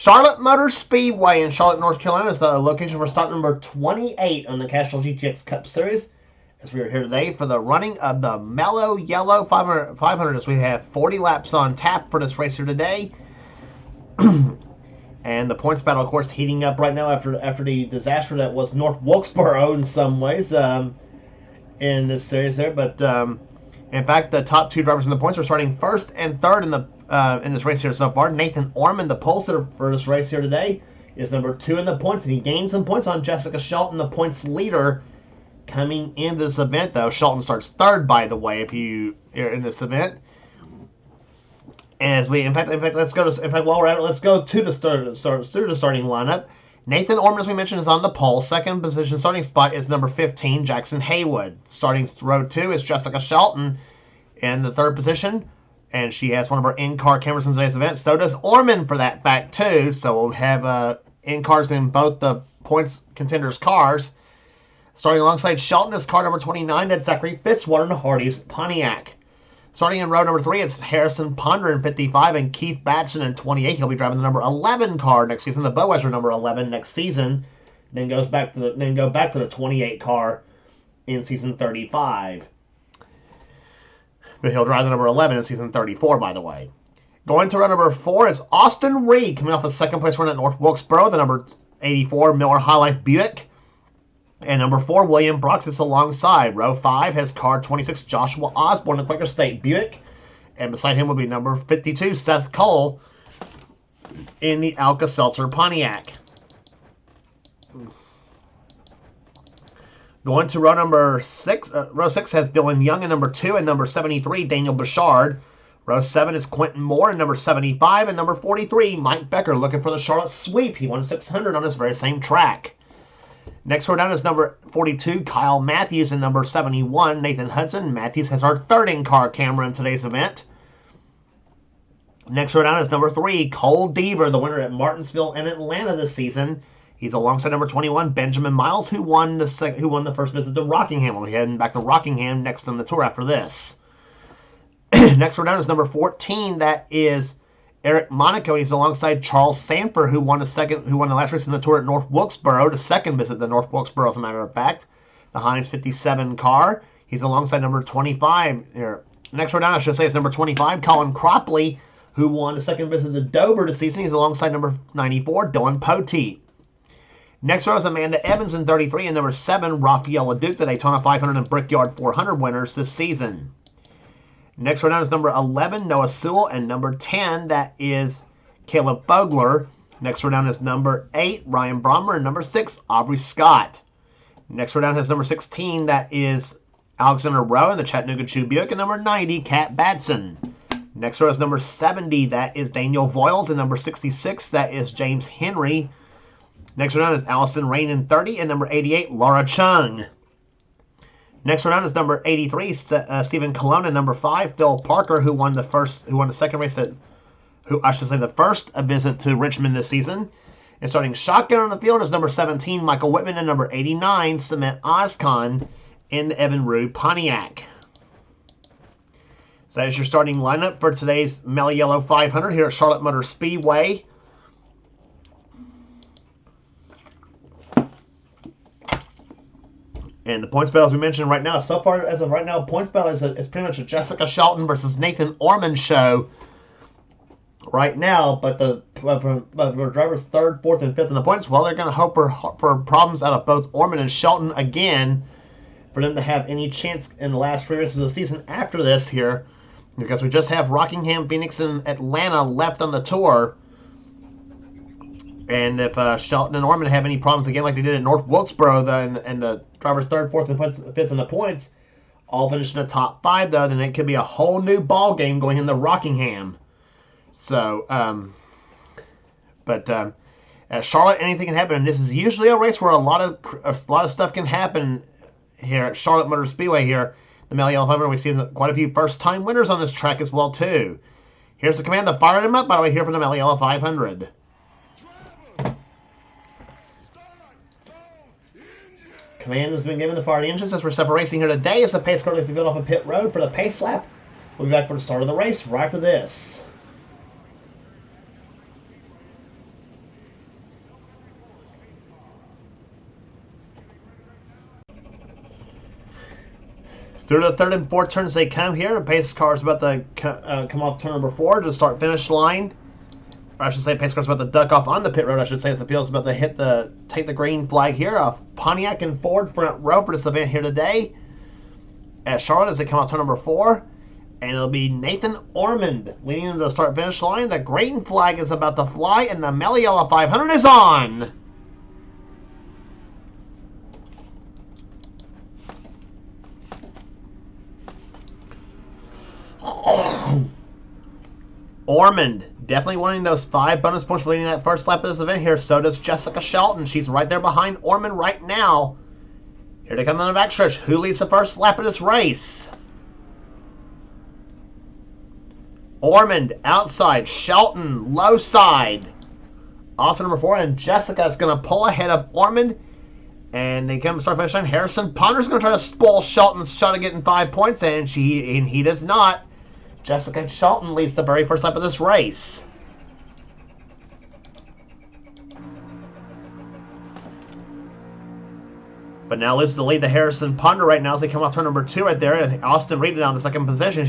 Charlotte Motor Speedway in Charlotte, North Carolina is the location for stop number 28 on the Castrol GTX Cup Series. As we are here today for the running of the Mello Yello 500, as we have 40 laps on tap for this race here today. And the points battle, of course, heating up right now after the disaster that was North Wilkesboro in some ways in this series there. But in fact, the top two drivers in the points are starting first and third in this race here so far. Nathan Ormond, the pole sitter for this race here today, is number 2 in the points, and he gained some points on Jessica Shelton, the points leader, coming into this event. Though Shelton starts third, by the way, if you are in this event. As we, in fact, let's go to. In fact, while we're at it, let's go to the starting lineup. Nathan Ormond, as we mentioned, is on the pole. Second position starting spot is number 15, Jackson Haywood. Starting row 2 is Jessica Shelton in the third position, and she has one of her in-car cameras in today's event. So does Ormond, for that fact, too. So we'll have in-cars in both the points contenders' cars. Starting alongside Shelton is car number 29, that's Zachary Fitzwater in the Hardee's Pontiac. Starting in row number 3, it's Harrison Ponder in 55 and Keith Batson in 28. He'll be driving the number 11 car next season, the Boweser number 11 next season. Then go back to the 28 car in season 35. But he'll drive the number 11 in season 34, by the way. Going to row number 4 is Austin Reed, coming off a second place run at North Wilkesboro, the number 84 Miller High Life Buick. And number 4, William Brooks is alongside. Row 5 has car 26, Joshua Osborne, the Quaker State Buick. And beside him will be number 52, Seth Cole, in the Alka-Seltzer Pontiac. Going to row number 6. Row 6 has Dylan Young in number 2 and number 73, Daniel Bouchard. Row 7 is Quentin Moore in number 75 and number 43, Mike Becker, looking for the Charlotte sweep. He won 600 on this very same track. Next row down is number 42, Kyle Matthews, and number 71, Nathan Hudson. Matthews has our third in-car camera in today's event. Next row down is number 3, Cole Deaver, the winner at Martinsville and Atlanta this season. He's alongside number 21, Benjamin Miles, who won the first visit to Rockingham. We'll be heading back to Rockingham next on the tour after this. Next row down is number 14, that is Eric Monaco. He's alongside Charles Sanford, who won the last race in the tour at North Wilkesboro, the second visit to North Wilkesboro, as a matter of fact. The Heinz 57 car. He's alongside number 25. Next row down, I should say, is number 25, Colin Cropley, who won the second visit to Dover this season. He's alongside number 94, Dylan Poteet. Next row is Amanda Evans in 33, and number 7, Raphael Leduc, the Daytona 500 and Brickyard 400 winners this season. Next row down is number 11, Noah Sewell, and number 10, that is Caleb Bogler. Next row down is number 8, Ryan Brommer, and number 6, Aubrey Scott. Next row down has number 16, that is Alexander Rowe in the Chattanooga Chew Buick, and number 90, Kat Batson. Next row is number 70, that is Daniel Voiles, and number 66, that is James Henry. Next row down is Allison Rain in 30, and number 88, Laura Chung. Next row down is number 83, Stephen Colon, and number 5, Phil Parker, who won the second race the first visit to Richmond this season. And starting shotgun on the field is number 17, Michael Whitman, and number 89, Cement Oscon, in the Evan Rue Pontiac. So that is your starting lineup for today's Mello Yello 500 here at Charlotte Motor Speedway. And the points battle, as we mentioned right now, so far as of right now, points battle is pretty much a Jessica Shelton versus Nathan Ormond show right now. But for drivers 3rd, 4th, and 5th in the points, well, they're going to hope for problems out of both Ormond and Shelton again for them to have any chance in the last 3 races of the season after this here, because we just have Rockingham, Phoenix, and Atlanta left on the tour. And if Shelton and Ormond have any problems again like they did at North Wilkesboro, and the drivers 3rd, 4th, and 5th in the points all finish in the top 5, though, then it could be a whole new ball game going into Rockingham. So, at Charlotte, anything can happen, and this is usually a race where a lot of stuff can happen here at Charlotte Motor Speedway here. The Mello Yello 500, we see quite a few first-time winners on this track as well, too. Here's the command to fire them up, by the way, here for the Mello Yello 500. Command has been given to fire the engines as we're separating here today as the pace car is to go off a pit road for the pace lap. We'll be back for the start of the race right after this. Through the third and fourth turns they come here. Pace car's about to come off turn number 4 to start finish line. Or I should say pace car's about to duck off on the pit road. I should say as the field's about to take the green flag here. Pontiac and Ford front row for this event here today at Charlotte as they come off turn number 4. And it'll be Nathan Ormond leading into the start finish line. The green flag is about to fly and the Mello Yello 500 is on. Ormond definitely winning those 5 bonus points for leading that first lap of this event here. So does Jessica Shelton. She's right there behind Ormond right now. Here they come on the backstretch. Who leads the first lap of this race? Ormond outside. Shelton low side. Off to number 4. And Jessica is going to pull ahead of Ormond. And they come to start finish line. Harrison Ponder's going to try to spoil Shelton's shot of getting 5 points. And he does not. Jessica Shelton leads the very first lap of this race. But now Liz is the lead to Harrison Ponder right now as they come off turn number 2 right there. Austin Reed down to second position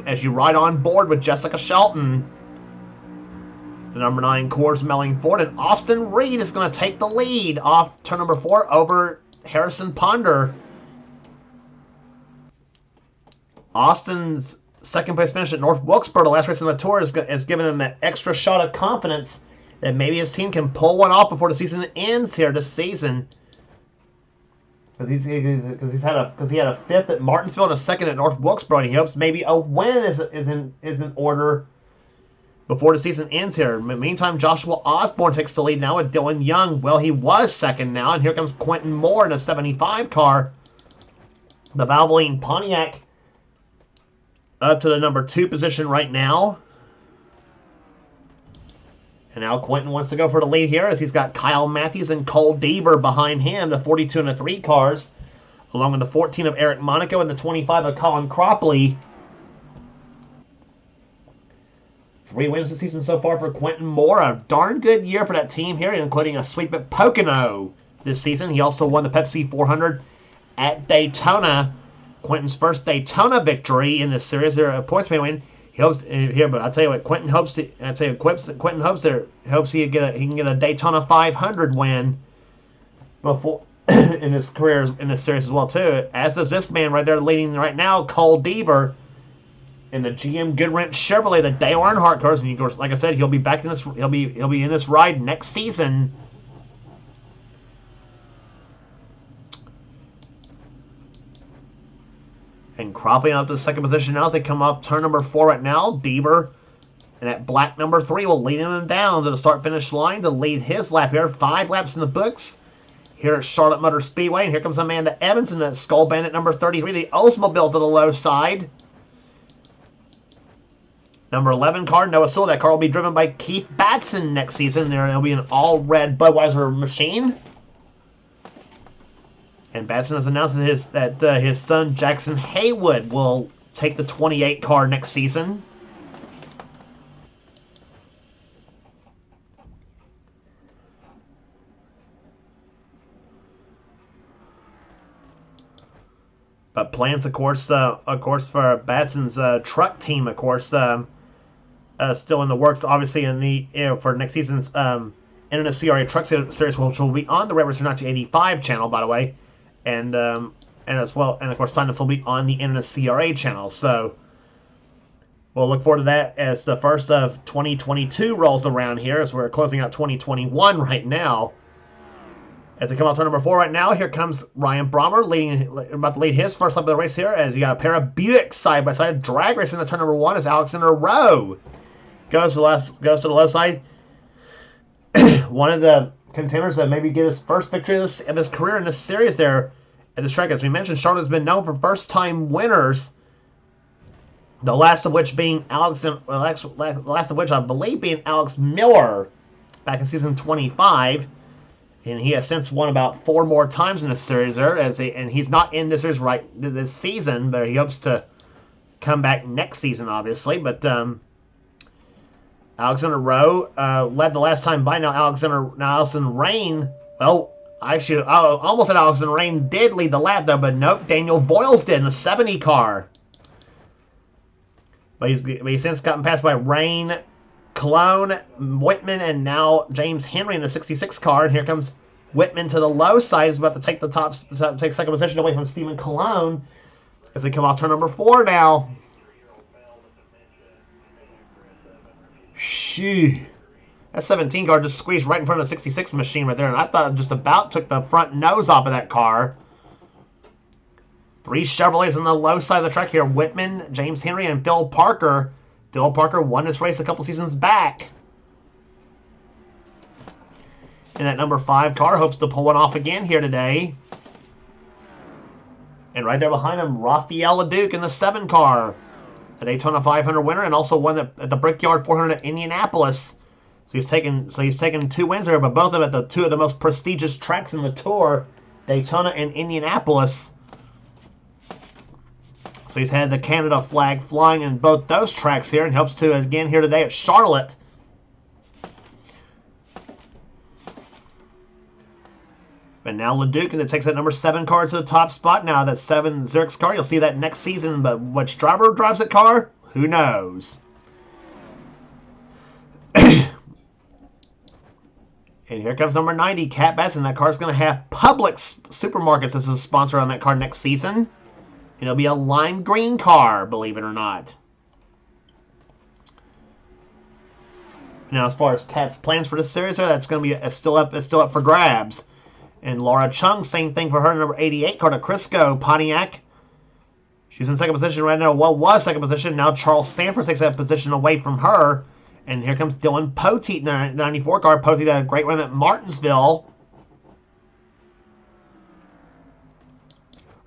as you ride on board with Jessica Shelton. The number 9 Coors Melling Ford, and Austin Reed is going to take the lead off turn number 4 over Harrison Ponder. Austin's second place finish at North Wilkesboro, the last race on the tour, has given him that extra shot of confidence that maybe his team can pull one off before the season ends here this season. Because he had a 5th at Martinsville and a 2nd at North Wilkesboro, and he hopes maybe a win is in order before the season ends here. Meantime, Joshua Osborne takes the lead now with Dylan Young. Well, he was 2nd now, and here comes Quentin Moore in a 75 car. The Valvoline Pontiac up to the number 2 position right now. And now Quentin wants to go for the lead here as he's got Kyle Matthews and Cole Deaver behind him, the 42 and the 3 cars, along with the 14 of Eric Monaco and the 25 of Colin Cropley. 3 wins this season so far for Quentin Moore. A darn good year for that team here, including a sweep at Pocono this season. He also won the Pepsi 400 at Daytona. Quentin's first Daytona victory in this series. They're a points win. He hopes here, but I'll tell you what, Quentin hopes he can get a Daytona 500 win before in his career in this series as well too. As does this man right there leading right now, Cole Deaver, in the GM Goodwrench Chevrolet, the Dale Earnhardt cars. And of course, like I said, he'll be back in this. He'll be in this ride next season. And Cropley up to the second position now as they come off turn number 4 right now. Deaver and that black number 3 will lead him down to the start-finish line to lead his lap here. 5 laps in the books here at Charlotte Motor Speedway. And here comes Amanda Evans in that Skull Bandit number 33, the Oldsmobile to the low side. Number 11 car, Noah Sewell. That car will be driven by Keith Batson next season. It'll be an all-red Budweiser machine. And Batson has announced that his son Jackson Haywood will take the 28 car next season. But plans, of course, for Batson's truck team, of course, still in the works. Obviously, for next season's NNSCRA Truck Series, which will be on the Red Racer 1985 channel, by the way. And as well, and of course, signups will be on the NNSCRA channel. So we'll look forward to that as the first of 2022 rolls around here, as we're closing out 2021 right now. As they come out to number 4 right now, here comes Ryan Brommer about to lead his first lap of the race here. As you got a pair of Buicks side by side, drag racing to turn number 1 as Alexander Rowe goes to the left side. One of the contenders that maybe get his first victory of his career in this series there at the track. As we mentioned, Charlotte has been known for first-time winners. The last of which being Alex Miller back in season 25, and he has since won about 4 more times in this series there. And he's not in this series this season, but he hopes to come back next season, obviously. But Alexander Rowe led the last time by. Now Allison Rain, well, I almost said Austin Rain did lead the lap, though, but nope, Daniel Voiles did in the 70 car. But he's since gotten passed by Rain, Cologne, Whitman, and now James Henry in the 66 car. And here comes Whitman to the low side. He's about to take take second position away from Stephen Cologne as they come off turn number 4 now. Shoo. That 17 car just squeezed right in front of the 66 machine right there, and I thought it just about took the front nose off of that car. 3 Chevrolets on the low side of the track here. Whitman, James Henry, and Phil Parker. Phil Parker won this race a couple seasons back. And that number 5 car hopes to pull one off again here today. And right there behind him, Raphael Leduc in the 7 car. The Daytona 500 winner, and also won at the Brickyard 400 at Indianapolis. So he's taken 2 wins there, but both of them at the 2 of the most prestigious tracks in the Tour, Daytona and Indianapolis. So he's had the Canada flag flying in both those tracks here, and hopes to again here today at Charlotte. But now Leduc, that takes that number 7 car to the top spot now. That 7 Xerox car, you'll see that next season, but which driver drives that car? Who knows? And here comes number 90, Cat Batson. That car's going to have Publix Supermarkets as a sponsor on that car next season. It'll be a lime green car, believe it or not. Now, as far as Cat's plans for this series, that's going to be still up for grabs. And Laura Chung, same thing for her, number 88 car to Crisco Pontiac. She's in second position right now. Well, was second position. Now Charles Sanford takes that position away from her. And here comes Dylan Poteet in the 94 car. Poteet had a great run at Martinsville.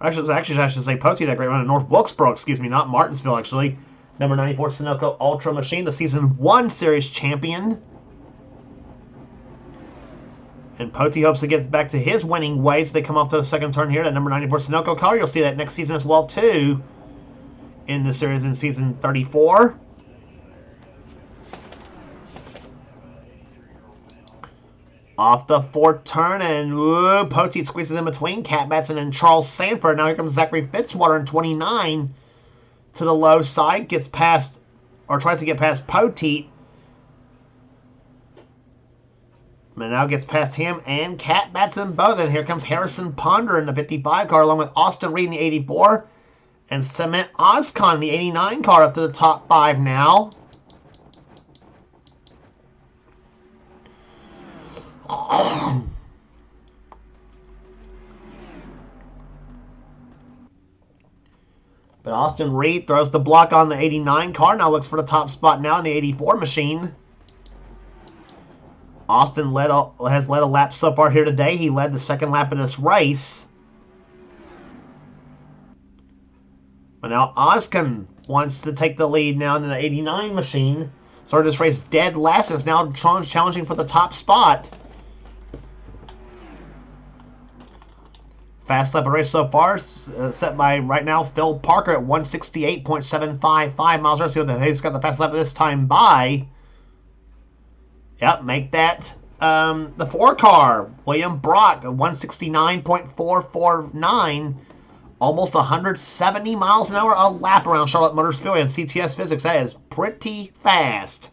Actually, I should say Poteet had a great run at North Wilkesboro, excuse me, not Martinsville, actually. Number 94 Sunoco Ultra Machine, the Season 1 Series champion. And Poteet hopes to get back to his winning ways. They come off to the second turn here. That number 94 Sunoco car, you'll see that next season as well, too. In the series in Season 34. Off the 4th turn, and Poteet squeezes in between Cat Batson and Charles Sanford. Now here comes Zachary Fitzwater in 29 to the low side. Gets past, or tries to get past Poteet. And now gets past him and Cat Batson both. And here comes Harrison Ponder in the 55 car, along with Austin Reed in the 84. And Cement Oscon in the 89 car up to the top 5 now. But Austin Reed throws the block on the 89 car. Now looks for the top spot now in the 84 machine. Austin has led a lap so far here today. He led the second lap of this race. But now Oskin wants to take the lead now in the 89 machine. Started this race dead last and is now challenging for the top spot. Fast lap of race so far, set by right now Phil Parker at 168.755 miles per hour. He's got the fast lap this time by. Yep, make that the 4 car. William Brock at 169.449. Almost 170 miles an hour a lap around Charlotte Motor Speedway and CTS physics. That is pretty fast.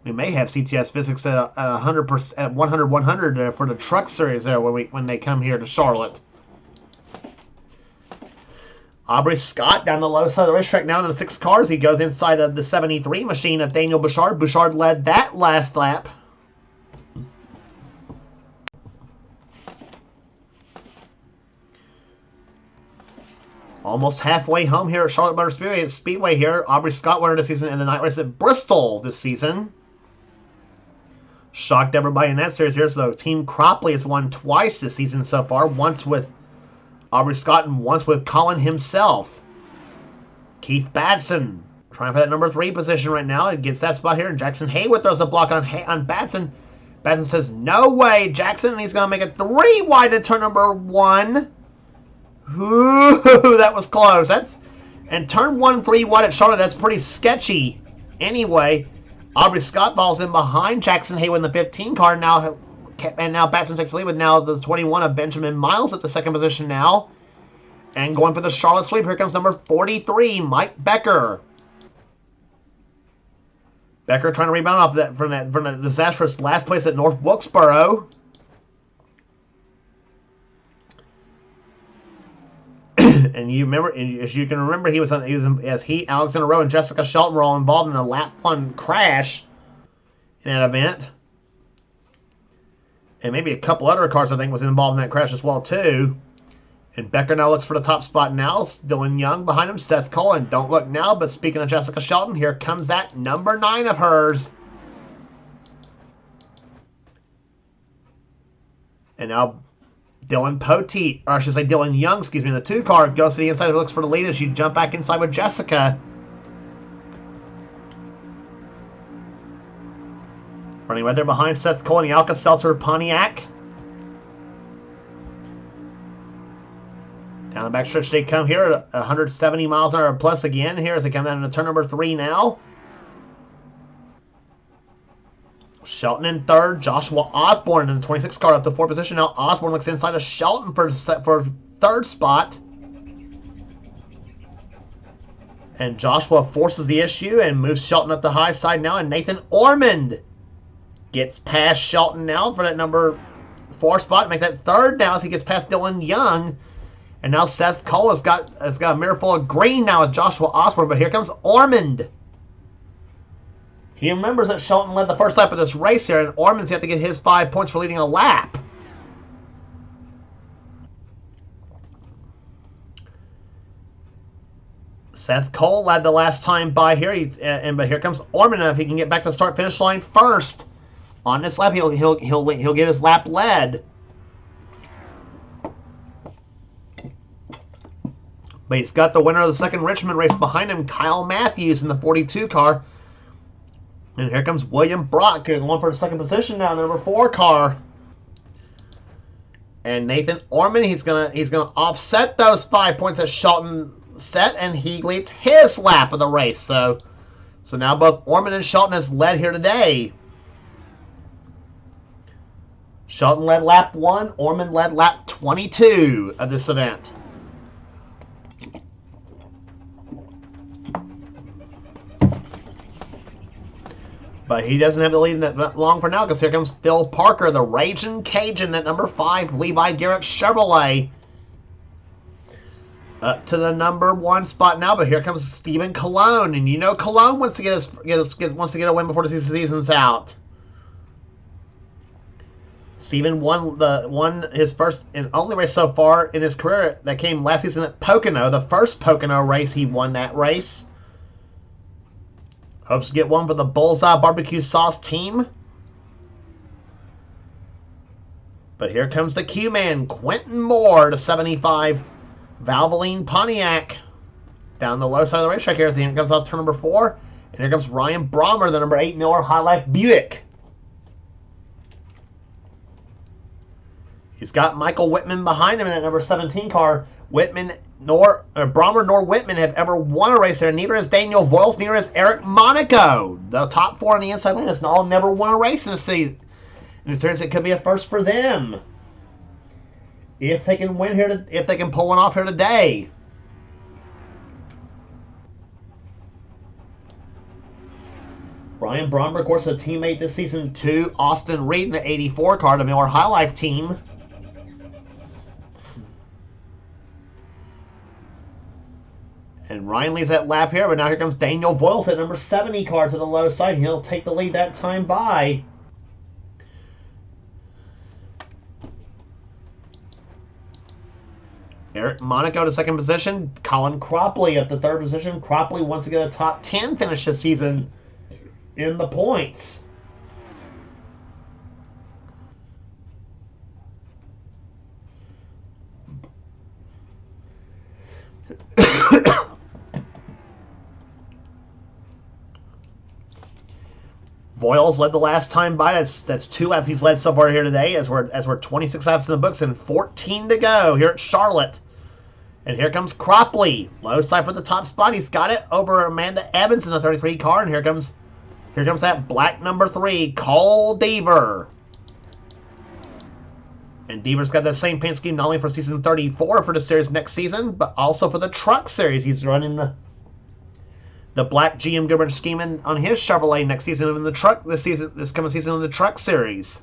We may have CTS physics at 100%, at 100 for the truck series there when they come here to Charlotte. Aubrey Scott down the low side of the racetrack now in the 6 cars. He goes inside of the 73 machine of Daniel Bouchard. Bouchard led that last lap. Almost halfway home here at Charlotte Motor Speedway here. Aubrey Scott won this season in the night race at Bristol this season. Shocked everybody in that series here. So Team Cropley has won twice this season so far. Once with Aubrey Scott and once with Colin himself. Keith Batson trying for that number 3 position right now. It gets that spot here. And Jackson Haywood throws a block on Batson. Batson says, no way, Jackson. And he's going to make it 3 wide at turn number 1. Ooh, that was close. And turn 1 3 wide at Charlotte. That's pretty sketchy. Anyway, Aubrey Scott falls in behind Jackson Haywood in the 15 car now, and now Batson takes the lead with now the 21 of Benjamin Miles at the second position now. And going for the Charlotte sweep, here comes number 43, Mike Becker. Becker trying to rebound off that from the disastrous last place at North Wilkesboro. And you remember, as you can remember, Alexander Rowe and Jessica Shelton were all involved in a lap 1 crash in that event. And maybe a couple other cars, I think, was involved in that crash as well, too. And Becker now looks for the top spot now. Dylan Young behind him, Seth Cole, and don't look now, but speaking of Jessica Shelton, here comes that number 9 of hers. And now Dylan Young, in the 2 car, goes to the inside and looks for the lead as you jump back inside with Jessica. Running right there behind Seth Cole and the Alka-Seltzer Pontiac. Down the backstretch they come here at 170 miles an hour plus again here as they come down into turn number 3 now. Shelton in third. Joshua Osborne in the 26 car up to 4th position. Now Osborne looks inside of Shelton for 3rd spot. And Joshua forces the issue and moves Shelton up the high side now. And Nathan Ormond gets past Shelton now for that number 4 spot. Make that 3rd now as he gets past Dylan Young. And now Seth Cole has got a mirror full of green now with Joshua Osborne. But here comes Ormond. He remembers that Shelton led the first lap of this race here, and Ormond's yet to get his 5 points for leading a lap. Seth Cole led the last time by here, but here comes Ormond. If he can get back to the start-finish line first on this lap, he'll get his lap led. But he's got the winner of the second Richmond race behind him, Kyle Matthews in the 42 car. And here comes William Brock going for the second position now, the number 4 car. And Nathan Ormond, he's gonna offset those 5 points that Shelton set, and he leads his lap of the race. So now both Ormond and Shelton has led here today. Shelton led lap 1, Ormond led lap 22 of this event. But he doesn't have the lead that long for now because here comes Phil Parker, the Raging Cajun at number 5, Levi Garrett Chevrolet. Up to the number 1 spot now, but here comes Stephen Colon. And you know Colon wants to get a win before the season's out. Stephen won his first and only race so far in his career that came last season at Pocono. The first Pocono race, he won that race. Hopes to get one for the Bullseye Barbecue Sauce team. But here comes the Q-Man, Quentin Moore, to 75 Valvoline Pontiac. Down the low side of the racetrack here as the end comes off turn number 4. And here comes Ryan Brommer, the number 8 Miller High Life Buick. He's got Michael Whitman behind him in that number 17 car. Brommer nor Whitman have ever won a race there. Neither has Daniel Voiles, neither has Eric Monaco. The top 4 on the inside lane has all never won a race in the season. And it turns it could be a first for them. If they can win here, if they can pull one off here today. Brian Brommer, of course, a teammate this season to Austin Reed in the 84 car, the Miller High Life team. And Ryan leads that lap here, but now here comes Daniel Voiles at number 70 car to the low side. He'll take the lead that time by. Eric Monaco to second position. Colin Cropley up to third position. Cropley wants to get a top 10 finish this season in the points. Voiles led the last time by. That's 2 laps he's led so far here today, as we're 26 laps in the books and 14 to go here at Charlotte. And here comes Cropley, low side for the top spot. He's got it over Amanda Evans in the 33 car, and here comes Here comes that black number 3, Cole Deaver. And Deaver's got that same paint scheme not only for season 34 for the series next season, but also for the truck series. He's running the black GM Goodrich scheme on his Chevrolet next season in the truck this coming season in the truck series.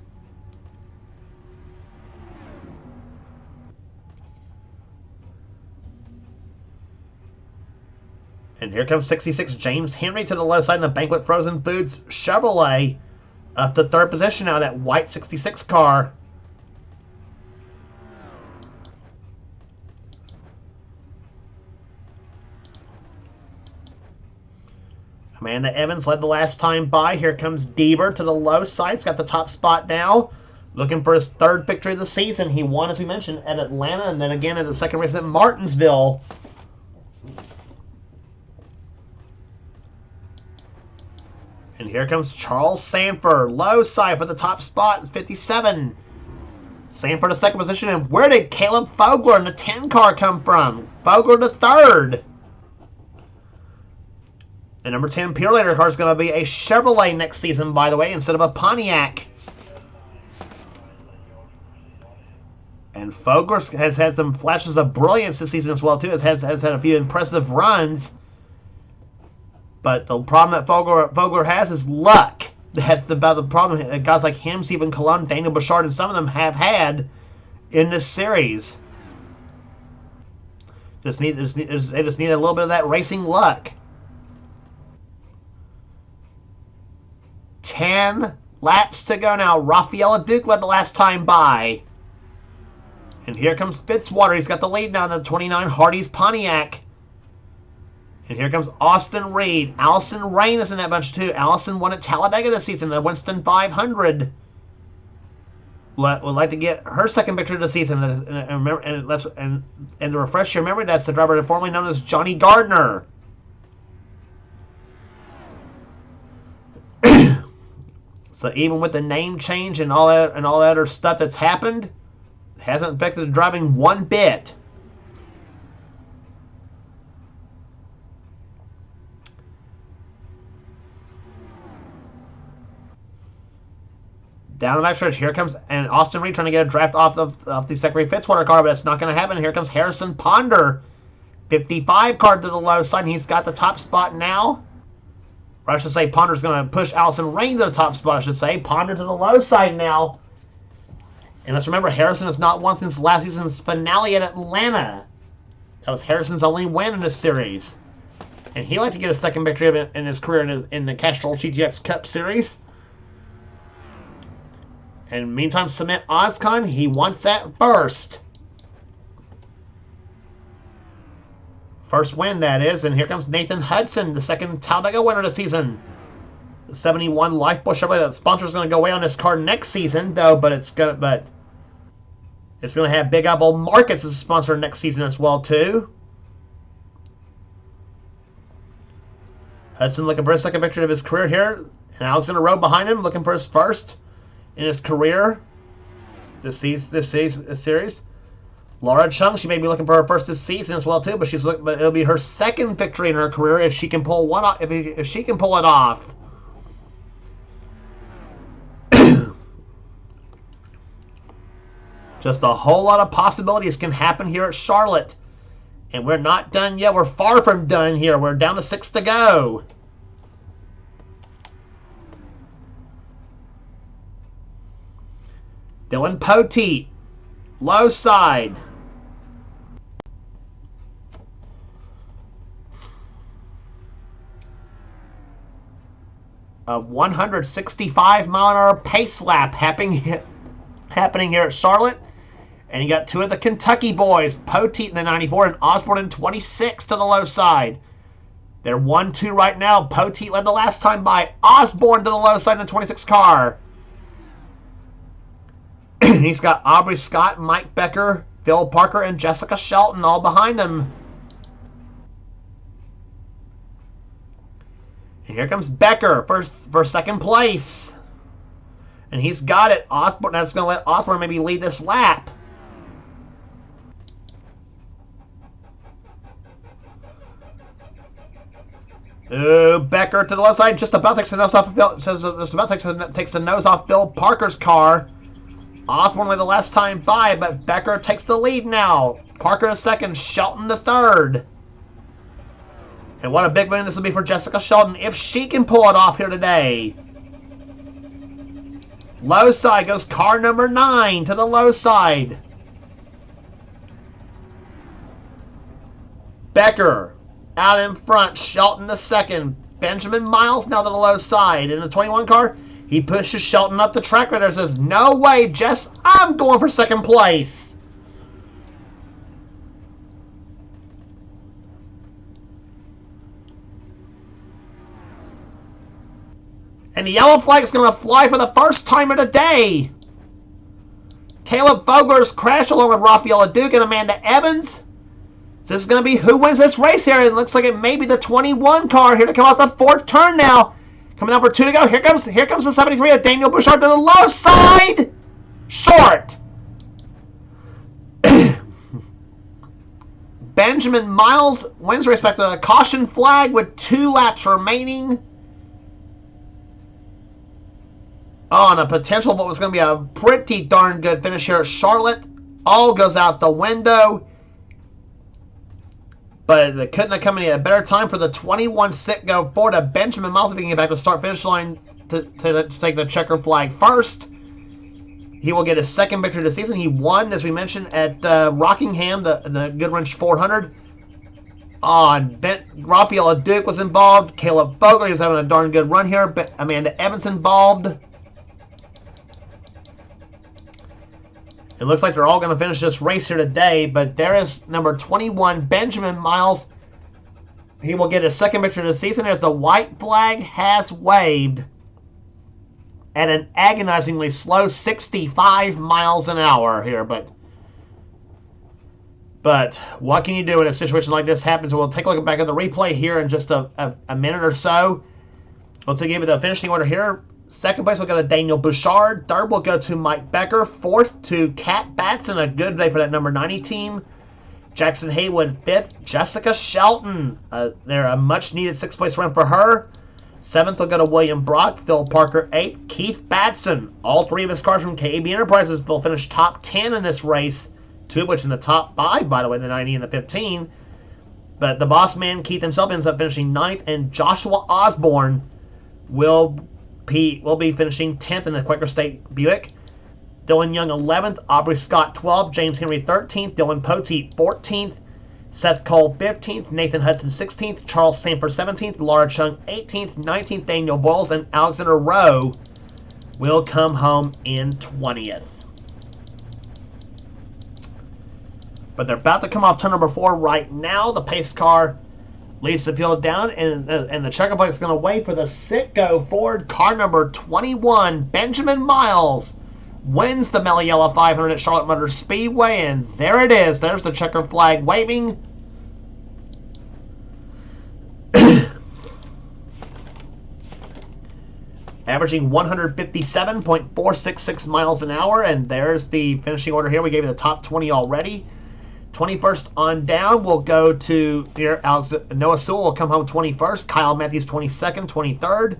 And here comes 66 James Henry to the left side in the Banquet Frozen Foods Chevrolet up to third position now, that white 66 car. Amanda Evans led the last time by. Here comes Deaver to the low side. He's got the top spot now. Looking for his third victory of the season. He won, as we mentioned, at Atlanta and then again at the second race at Martinsville. And here comes Charles Sanford. Low side for the top spot. It's 57. Sanford to second position. And where did Caleb Fogler in the 10 car come from? Fogler to third. The number 10 Purelator car is going to be a Chevrolet next season, by the way, instead of a Pontiac. And Fogler has had some flashes of brilliance this season as well, too. Has had a few impressive runs. But the problem that Fogler has is luck. That's about the problem guys like him, Stephen Colon, Daniel Bouchard, and some of them have had in this series. They just need a little bit of that racing luck. 10 laps to go now. Raphael Leduc led the last time by. And here comes Fitzwater. He's got the lead now in the 29 Hardee's Pontiac. And here comes Austin Reed. Allison Rain is in that bunch too. Allison won at Talladega this season, the Winston 500. Would like to get her second victory of the season. And to refresh your memory, that's the driver formerly known as Johnny Gardner. So even with the name change and all that other stuff that's happened, it hasn't affected the driving one bit. Down the backstretch, here comes and Austin Reed trying to get a draft off the Zachary Fitzwater car, but it's not going to happen. Here comes Harrison Ponder, 55 car to the low side, and he's got the top spot now. Or I should say Ponder's going to push Allison Rain to the top spot, I should say. Ponder to the low side now. And let's remember, Harrison has not won since last season's finale at Atlanta. That was Harrison's only win in this series. And he'd like to get a second victory in his career in the Castrol GTX Cup Series. And meantime, Submit Ozcon, he wants that first. First win, that is. And here comes Nathan Hudson, the second Talladega winner of the season. The 71 Lifeboat Chevrolet. The sponsor is going to go away on this car next season, though, but it's going to have Big Apple Markets as a sponsor next season as well, too. Hudson looking for his second victory of his career here. And Alexander Rowe behind him looking for his first in his career this series. Laura Chung, she may be looking for her first this season as well too, but it'll be her second victory in her career if she can pull one off. If she can pull it off. Just a whole lot of possibilities can happen here at Charlotte, and we're not done yet. We're far from done here. We're down to 6 to go. Dylan Poteet, low side. A 165-mile-an-hour pace lap happening here at Charlotte. And you got two of the Kentucky boys, Poteet in the 94 and Osborne in 26 to the low side. They're 1-2 right now. Poteet led the last time by. Osborne to the low side in the 26 car. He's got Aubrey Scott, Mike Becker, Phil Parker, and Jessica Shelton all behind him. And here comes Becker for second place. And he's got it. Osborne, that's going to let Osborne maybe lead this lap. Ooh, Becker to the left side, just about takes the nose off Bill. Just about takes the nose off Bill Parker's car. Osborne with the last time by, but Becker takes the lead now. Parker to second, Shelton to third. And what a big win this will be for Jessica Shelton if she can pull it off here today. Low side goes car number 9 to the low side. Becker out in front, Shelton the second. Benjamin Miles now to the low side. In the 21 car, he pushes Shelton up the track right there and says, "No way, Jess, I'm going for second place." And the yellow flag is going to fly for the first time of the day. Caleb Vogler's crashed along with Raphael Leduc and Amanda Evans. So this is going to be who wins this race here. It looks like it may be the 21 car here to come out the fourth turn now. Coming up for 2 to go. Here comes the 73 of Daniel Bouchard to the low side. Short. Benjamin Miles wins respect to a caution flag with 2 laps remaining. Oh, and a potential of what was going to be a pretty darn good finish here at Charlotte. All goes out the window. But it couldn't have come at a better time for the 21 sit go forward to Benjamin Miles if he can get back to the start-finish line to take the checker flag first. He will get his second victory of the season. He won, as we mentioned, at Rockingham, the Goodwrench 400. Raphael Leduc was involved. Caleb Vogler, he was having a darn good run here. But Amanda Evans involved. It looks like they're all going to finish this race here today, but there is number 21, Benjamin Miles. He will get his second victory of the season as the white flag has waved at an agonizingly slow 65 miles an hour here. But what can you do when a situation like this happens? We'll take a look back at the replay here in just a minute or so. We'll give you the finishing order here. Second place will go to Daniel Bouchard. Third will go to Mike Becker. Fourth to Kat Batson. A good day for that number 90 team. Jackson Haywood fifth. Jessica Shelton. They're a much-needed 6th place run for her. Seventh will go to William Brock. Phil Parker eighth. Keith Batson. All 3 of his cars from KB Enterprises will finish top 10 in this race. 2 of which in the top 5, by the way, the 90 and the 15. But the boss man, Keith himself, ends up finishing 9th. And Joshua Osborne will be finishing 10th in the Quaker State Buick. Dylan Young 11th, Aubrey Scott 12th, James Henry 13th, Dylan Poteet 14th, Seth Cole 15th, Nathan Hudson 16th, Charles Sanford 17th, Laura Chung 18th, 19th Daniel Boyles, and Alexander Rowe will come home in 20th. But they're about to come off turn number 4 right now. The pace car leads the field down, and the checker flag is going to wait for the sit-go forward. Car number 21, Benjamin Miles, wins the Mello Yello 500 at Charlotte Motor Speedway, and there it is. There's the checker flag waving. Averaging 157.466 miles an hour, and there's the finishing order here. We gave you the top 20 already. 21st on down will go to here. Noah Sewell will come home 21st. Kyle Matthews 22nd. 23rd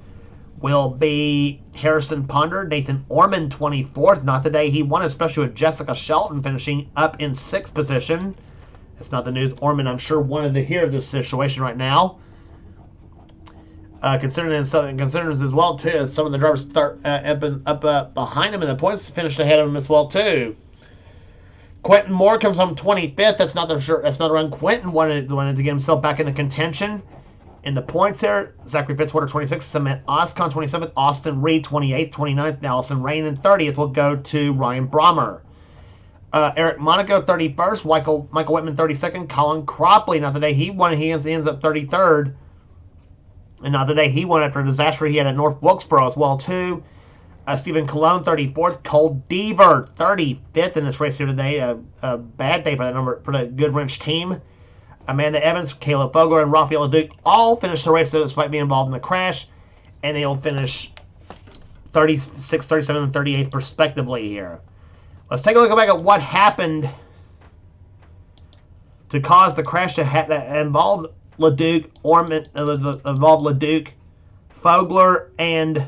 will be Harrison Ponder. Nathan Ormond 24th. Not the day he won, especially with Jessica Shelton finishing up in 6th position. It's not the news Ormond, I'm sure, wanted to hear this situation right now. Considering as well too, as some of the drivers start up behind him in the points, finished ahead of him as well too. Quentin Moore comes home 25th. That's not the run Quentin wanted to get himself back in the contention. In the points here, Zachary Fitzwater 26th, Cement Oscon 27th, Austin Reed 28th, 29th, Allison Rain, and 30th will go to Ryan Brommer. Eric Monaco 31st, Michael Whitman 32nd, Colin Cropley, not the day he won, he ends up 33rd. And not the day he won after a disaster he had at North Wilkesboro as well too. Stephen Colon, 34th. Cole Deaver, 35th in this race here today. A bad day for the Goodwrench team. Amanda Evans, Caleb Vogler, and Raphael Leduc all finished the race despite being involved in the crash. And they'll finish 36, 37, and 38th respectively here. Let's take a look back at what happened to cause the crash that involved Leduc, Ormond, involved Leduc, Fogler, and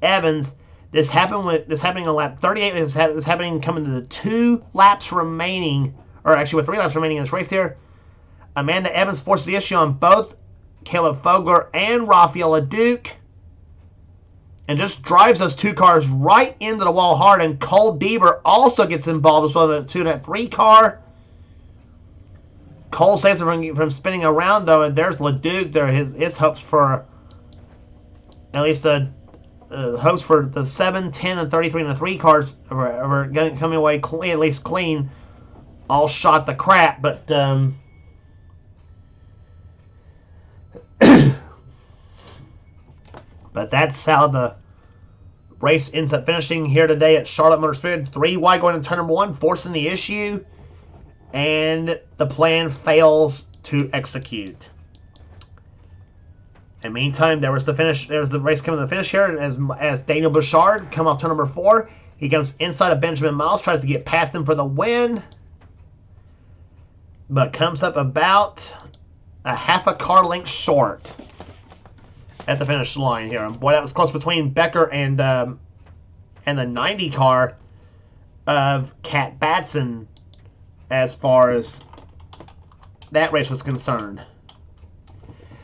Evans. This happening on lap 38. This happening coming to the 2 laps remaining, or actually with 3 laps remaining in this race here. Amanda Evans forces the issue on both Caleb Fogler and Raphael Leduc, and just drives those 2 cars right into the wall hard. And Cole Deaver also gets involved as well in the 2 and 3 car. Cole saves it from spinning around though, and there's Leduc. There, his hopes for at least hopes for the 7, 10, and 33 and the 3 cars are coming away clean, at least clean. All shot the crap, but but that's how the race ends up finishing here today at Charlotte Motor Speedway. 3 wide going into turn number 1, forcing the issue, and the plan fails to execute. In the meantime, there was the race coming to the finish here as Daniel Bouchard come off turn number 4. He comes inside of Benjamin Miles, tries to get past him for the win, but comes up about a half a car length short at the finish line here. And boy, that was close between Becker and the 90 car of Cat Batson as far as that race was concerned.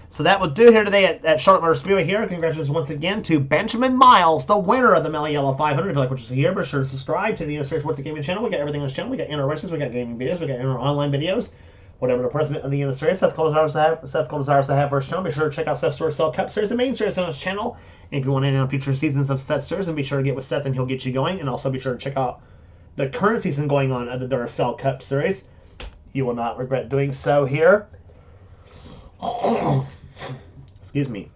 So that will do here today at Charlotte Motor Speedway here. Congratulations once again to Benjamin Miles, the winner of the Mello Yello 500. If you like what you see here, be sure to subscribe to the NNSCRA Sports Gaming channel. We got everything on this channel. We got inner races, we got gaming videos, we got inner online videos. Whatever the president of the NNSCRA, Seth Cole desires to have for his channel, be sure to check out Seth's Story Cell Cup Series, the main series on his channel. And if you want any on future seasons of Seth's Series, then be sure to get with Seth and he'll get you going. And also be sure to check out the current season going on of the Duracell Cup Series. You will not regret doing so here. Excuse me.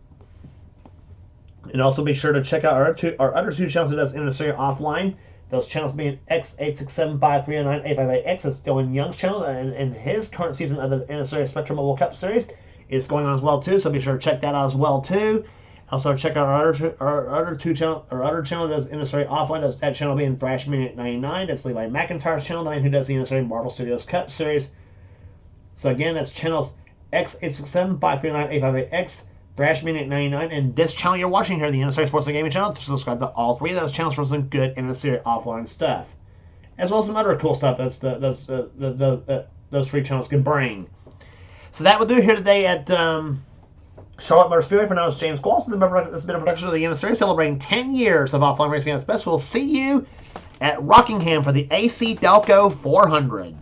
And also be sure to check out our other two channels that does NNSCRA offline. Those channels being X8675398588X, that's Dylan Young's channel, and his current season of the NNSCRA Spectrum Mobile Cup Series is going on as well too. So be sure to check that out as well too. Also check out our other channel that does NNSCRA offline. That channel being Thrash Minute 99. That's Levi McIntyre's channel, the man who does the NNSCRA Marvel Studios Cup Series. So again, that's channels X8675398588X. Thrash Minute 99, and this channel you're watching here, the NNSCRA Sports and Gaming channel, subscribe to all 3 of those channels for some good NNSCRA offline stuff, as well as some other cool stuff that's those 3 channels can bring. So that will do here today at Charlotte Motor Speedway. For now, it's James Qualls. This has been a production of the NNSCRA celebrating 10 years of offline racing at its best. We'll see you at Rockingham for the AC Delco 400.